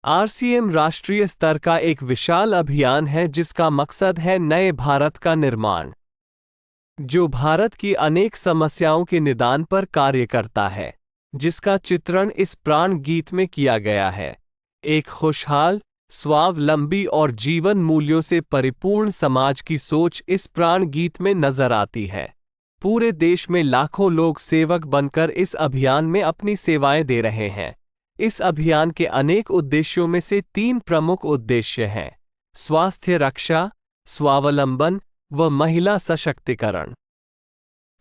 RCM राष्ट्रीय स्तर का एक विशाल अभियान है जिसका मकसद है नए भारत का निर्माण, जो भारत की अनेक समस्याओं के निदान पर कार्य करता है, जिसका चित्रण इस प्राण गीत में किया गया है। एक खुशहाल, स्वावलंबी और जीवन मूल्यों से परिपूर्ण समाज की सोच इस प्राण गीत में नजर आती है। पूरे देश में लाखों लोग सेवक बनकर इस अभियान में अपनी सेवाएं दे रहे हैं। इस अभियान के अनेक उद्देश्यों में से 3 प्रमुख उद्देश्य हैं: स्वास्थ्य रक्षा, स्वावलंबन व महिला सशक्तिकरण।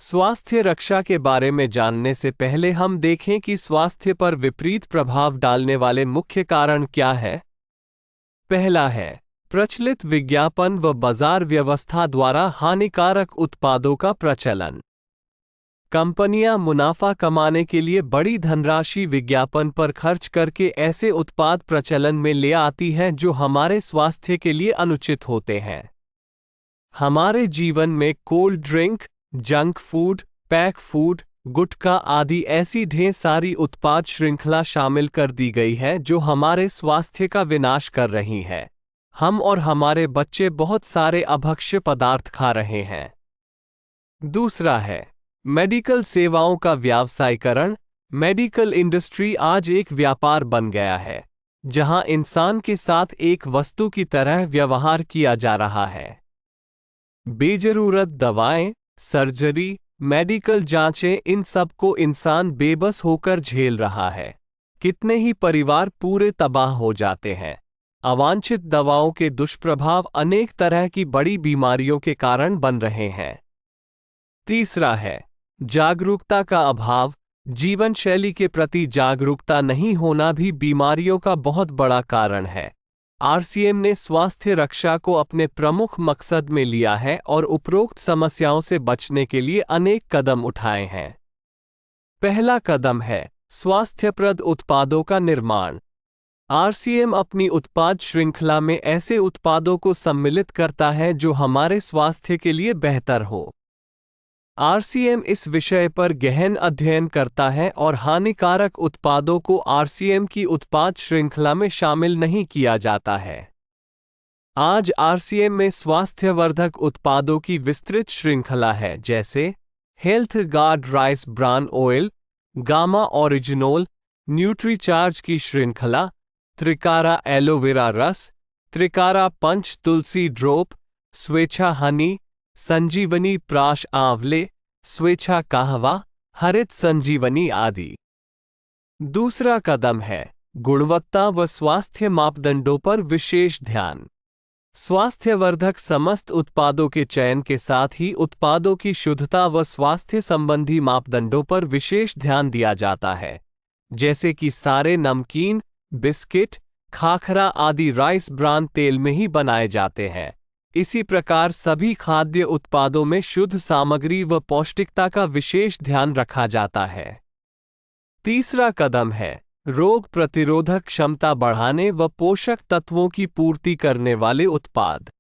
स्वास्थ्य रक्षा के बारे में जानने से पहले हम देखें कि स्वास्थ्य पर विपरीत प्रभाव डालने वाले मुख्य कारण क्या है। पहला है प्रचलित विज्ञापन व बाजार व्यवस्था द्वारा हानिकारक उत्पादों का प्रचलन। कंपनियां मुनाफा कमाने के लिए बड़ी धनराशि विज्ञापन पर खर्च करके ऐसे उत्पाद प्रचलन में ले आती हैं जो हमारे स्वास्थ्य के लिए अनुचित होते हैं। हमारे जीवन में cold drink, junk food, pack food, गुटखा आदि ऐसी ढेर सारी उत्पाद श्रृंखला शामिल कर दी गई है जो हमारे स्वास्थ्य का विनाश कर रही है। हम और हमारे बच्चे बहुत सारे अभक्ष्य पदार्थ खा रहे हैं। दूसरा है मेडिकल सेवाओं का व्यावसायीकरण। मेडिकल इंडस्ट्री आज एक व्यापार बन गया है, जहां इंसान के साथ एक वस्तु की तरह व्यवहार किया जा रहा है। बेजरूरत दवाएं, सर्जरी, मेडिकल जांचें, इन सब को इंसान बेबस होकर झेल रहा है। कितने ही परिवार पूरे तबाह हो जाते हैं। अवांछित दवाओं के दुष्प्रभाव अनेक तरह की बड़ी बीमारियों के कारण बन रहे हैं। तीसरा है जागरूकता का अभाव। जीवन शैली के प्रति जागरूकता नहीं होना भी बीमारियों का बहुत बड़ा कारण है। आरसीएम ने स्वास्थ्य रक्षा को अपने प्रमुख मकसद में लिया है और उपरोक्त समस्याओं से बचने के लिए अनेक कदम उठाए हैं। पहला कदम है स्वास्थ्यप्रद उत्पादों का निर्माण। आरसीएम अपनी उत्पाद श्रृंखला में ऐसे उत्पादों को सम्मिलित करता है जो हमारे स्वास्थ्य के लिए बेहतर हो। आरसीएम इस विषय पर गहन अध्ययन करता है और हानिकारक उत्पादों को आरसीएम की उत्पाद श्रृंखला में शामिल नहीं किया जाता है। आज आरसीएम में स्वास्थ्यवर्धक उत्पादों की विस्तृत श्रृंखला है, जैसे health guard rice bran oil, gamma oryzanol, Nutricharge की श्रृंखला, त्रिकारा एलोवेरा रस, त्रिकारा पंच तुलसी ड्रॉप, स्वेच्छा हनी, संजीवनी प्राश आंवले, स्वेच्छा कहवा, हरित संजीवनी आदि। दूसरा कदम है गुणवत्ता व स्वास्थ्य मापदंडों पर विशेष ध्यान। स्वास्थ्यवर्धक समस्त उत्पादों के चयन के साथ ही उत्पादों की शुद्धता व स्वास्थ्य संबंधी मापदंडों पर विशेष ध्यान दिया जाता है, जैसे कि सारे नमकीन, बिस्किट, खाखरा आदि राइस ब्रान तेल में ही बनाए जाते हैं। इसी प्रकार सभी खाद्य उत्पादों में शुद्ध सामग्री व पौष्टिकता का विशेष ध्यान रखा जाता है। तीसरा कदम है रोग प्रतिरोधक क्षमता बढ़ाने व पोषक तत्वों की पूर्ति करने वाले उत्पाद।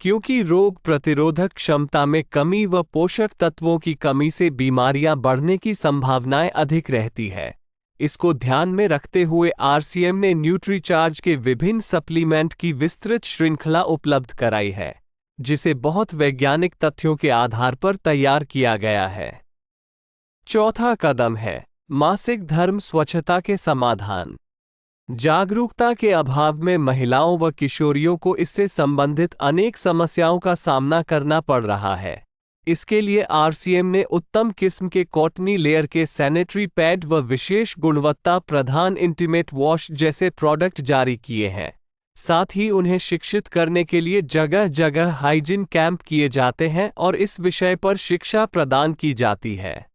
क्योंकि रोग प्रतिरोधक क्षमता में कमी व पोषक तत्वों की कमी से बीमारियां बढ़ने की संभावनाएं अधिक रहती है, इसको ध्यान में रखते हुए आरसीएम ने न्यूट्रीचार्ज के विभिन्न सप्लीमेंट की विस्तृत श्रृंखला उपलब्ध कराई है, जिसे बहुत वैज्ञानिक तथ्यों के आधार पर तैयार किया गया है। चौथा कदम है मासिक धर्म स्वच्छता के समाधान। जागरूकता के अभाव में महिलाओं व किशोरियों को इससे संबंधित अनेक समस्याओं का सामना करना पड़ रहा है। इसके लिए आरसीएम ने उत्तम किस्म के कॉटनी लेयर के सैनिटरी पैड व विशेष गुणवत्ता प्रधान इंटीमेट वॉश जैसे प्रोडक्ट जारी किए हैं। साथ ही उन्हें शिक्षित करने के लिए जगह जगह हाइजीन कैंप किए जाते हैं और इस विषय पर शिक्षा प्रदान की जाती है।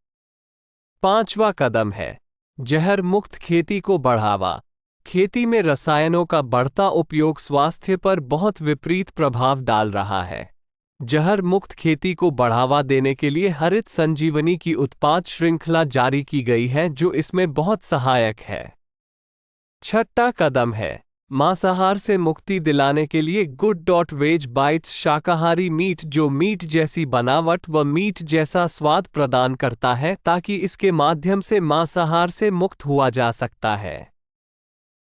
पांचवा कदम है जहर मुक्त खेती को बढ़ावा। खेती में रसायनों का बढ़ता उपयोग स्वास्थ्य पर बहुत विपरीत प्रभाव डाल रहा है। जहर मुक्त खेती को बढ़ावा देने के लिए हरित संजीवनी की उत्पाद श्रृंखला जारी की गई है, जो इसमें बहुत सहायक है। छठा कदम है मांसाहार से मुक्ति दिलाने के लिए गुड.वेज बाइट्स शाकाहारी मीट, जो मीट जैसी बनावट व मीट जैसा स्वाद प्रदान करता है, ताकि इसके माध्यम से मांसाहार से मुक्त हुआ जा सकता है।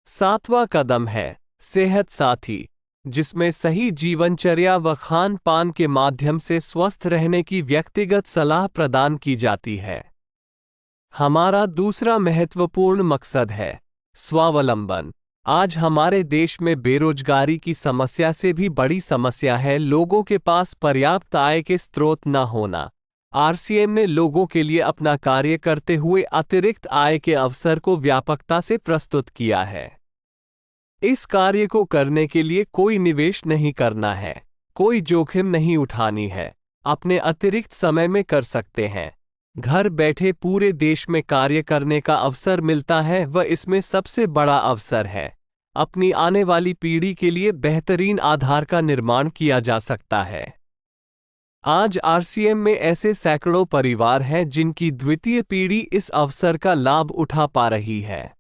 सातवां कदम है सेहत साथी, जिसमें सही जीवनचर्या व खान पान के माध्यम से स्वस्थ रहने की व्यक्तिगत सलाह प्रदान की जाती है। हमारा दूसरा महत्वपूर्ण मकसद है स्वावलंबन। आज हमारे देश में बेरोजगारी की समस्या से भी बड़ी समस्या है लोगों के पास पर्याप्त आय के स्रोत न होना। आरसीएम ने लोगों के लिए अपना कार्य करते हुए अतिरिक्त आय के अवसर को व्यापकता से प्रस्तुत किया है। इस कार्य को करने के लिए कोई निवेश नहीं करना है, कोई जोखिम नहीं उठानी है, अपने अतिरिक्त समय में कर सकते हैं। घर बैठे पूरे देश में कार्य करने का अवसर मिलता है व इसमें सबसे बड़ा अवसर है अपनी आने वाली पीढ़ी के लिए बेहतरीन आधार का निर्माण किया जा सकता है। आज आरसीएम में ऐसे सैकड़ों परिवार हैं जिनकी द्वितीय पीढ़ी इस अवसर का लाभ उठा पा रही है।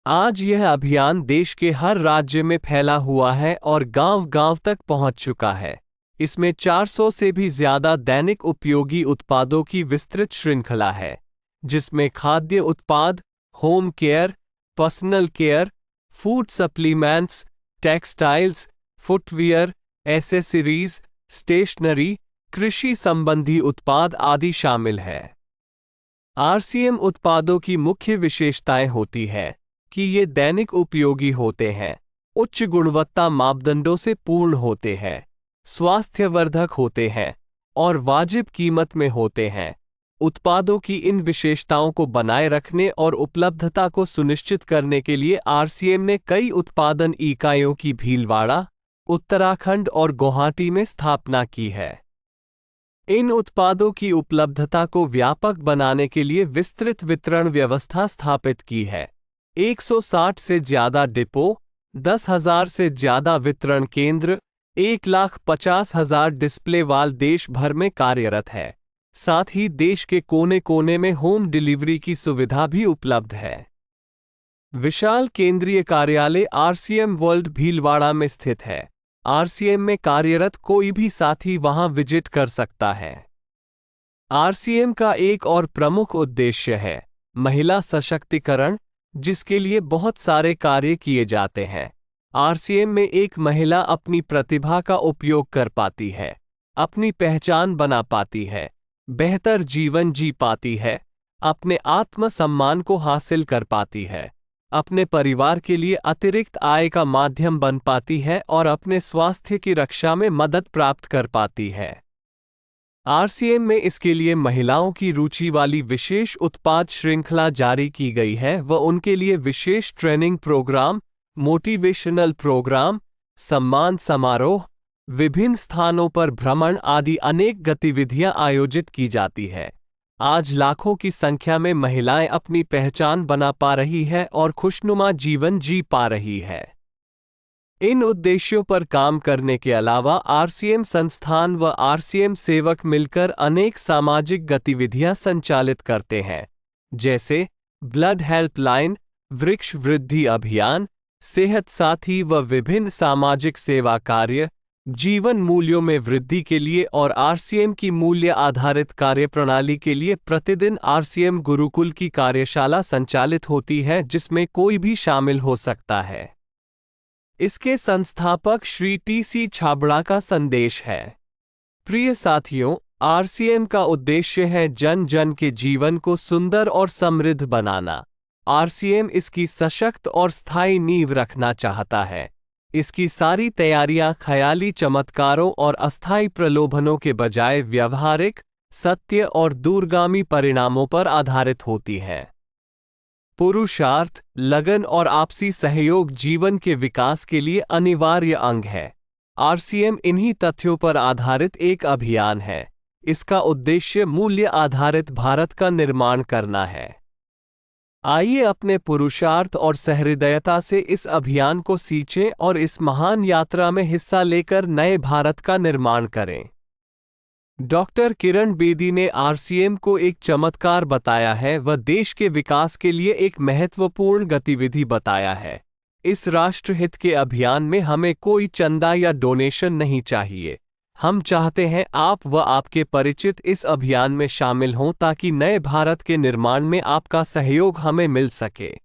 आज यह अभियान देश के हर राज्य में फैला हुआ है और गांव-गांव तक पहुंच चुका है। इसमें 400 से भी ज्यादा दैनिक उपयोगी उत्पादों की विस्तृत श्रृंखला है, जिसमें खाद्य उत्पाद, home care, personal care, food supplements, textiles, footwear, accessories, stationery, कृषि संबंधी उत्पाद आदि शामिल है। आरसीएम उत्पादों की मुख्य विशेषताएं होती है कि ये दैनिक उपयोगी होते हैं, उच्च गुणवत्ता मापदंडों से पूर्ण होते हैं, स्वास्थ्यवर्धक होते हैं और वाजिब कीमत में होते हैं। उत्पादों की इन विशेषताओं को बनाए रखने और उपलब्धता को सुनिश्चित करने के लिए आरसीएम ने कई उत्पादन इकाइयों की भीलवाड़ा, उत्तराखंड और गुवाहाटी में स्थापना की है। इन उत्पादों की उपलब्धता को व्यापक बनाने के लिए विस्तृत वितरण व्यवस्था स्थापित की है। 160 से ज्यादा डिपो, 10,000 से ज्यादा वितरण केंद्र, 1,50,000 डिस्प्ले वाल देश भर में कार्यरत है। साथ ही देश के कोने कोने में होम डिलीवरी की सुविधा भी उपलब्ध है। विशाल केंद्रीय कार्यालय आरसीएम वर्ल्ड भीलवाड़ा में स्थित है। आरसीएम में कार्यरत कोई भी साथी वहां विजिट कर सकता है। आरसीएम का एक और प्रमुख उद्देश्य है महिला सशक्तिकरण, जिसके लिए बहुत सारे कार्य किए जाते हैं। आरसीएम में एक महिला अपनी प्रतिभा का उपयोग कर पाती है, अपनी पहचान बना पाती है, बेहतर जीवन जी पाती है, अपने आत्मसम्मान को हासिल कर पाती है, अपने परिवार के लिए अतिरिक्त आय का माध्यम बन पाती है और अपने स्वास्थ्य की रक्षा में मदद प्राप्त कर पाती है। आरसीएम में इसके लिए महिलाओं की रुचि वाली विशेष उत्पाद श्रृंखला जारी की गई है व उनके लिए विशेष ट्रेनिंग प्रोग्राम, मोटिवेशनल प्रोग्राम, सम्मान समारोह, विभिन्न स्थानों पर भ्रमण आदि अनेक गतिविधियां आयोजित की जाती है। आज लाखों की संख्या में महिलाएं अपनी पहचान बना पा रही है और खुशनुमा जीवन जी पा रही है। इन उद्देश्यों पर काम करने के अलावा आरसीएम संस्थान व आरसीएम सेवक मिलकर अनेक सामाजिक गतिविधियां संचालित करते हैं, जैसे ब्लड हेल्पलाइन, वृक्ष वृद्धि अभियान, सेहत साथी व विभिन्न सामाजिक सेवा कार्य, जीवन मूल्यों में वृद्धि के लिए और आरसीएम की मूल्य आधारित कार्यप्रणाली के लिए प्रतिदिन आरसीएम गुरुकुल की कार्यशाला संचालित होती है, जिसमें कोई भी शामिल हो सकता है। इसके संस्थापक श्री टी.सी. छाबड़ा का संदेश है। प्रिय साथियों, आरसीएम का उद्देश्य है जन जन के जीवन को सुंदर और समृद्ध बनाना। आरसीएम इसकी सशक्त और स्थायी नींव रखना चाहता है। इसकी सारी तैयारियां ख्याली चमत्कारों और अस्थायी प्रलोभनों के बजाय व्यावहारिक, सत्य और दूरगामी परिणामों पर आधारित होती हैं। पुरुषार्थ, लगन और आपसी सहयोग जीवन के विकास के लिए अनिवार्य अंग है। आरसीएम इन्हीं तथ्यों पर आधारित एक अभियान है। इसका उद्देश्य मूल्य आधारित भारत का निर्माण करना है। आइए अपने पुरुषार्थ और सहृदयता से इस अभियान को सींचें और इस महान यात्रा में हिस्सा लेकर नए भारत का निर्माण करें। डॉक्टर किरण बेदी ने आरसीएम को एक चमत्कार बताया है व देश के विकास के लिए एक महत्वपूर्ण गतिविधि बताया है। इस राष्ट्रहित के अभियान में हमें कोई चंदा या डोनेशन नहीं चाहिए। हम चाहते हैं आप व आपके परिचित इस अभियान में शामिल हों ताकि नए भारत के निर्माण में आपका सहयोग हमें मिल सके।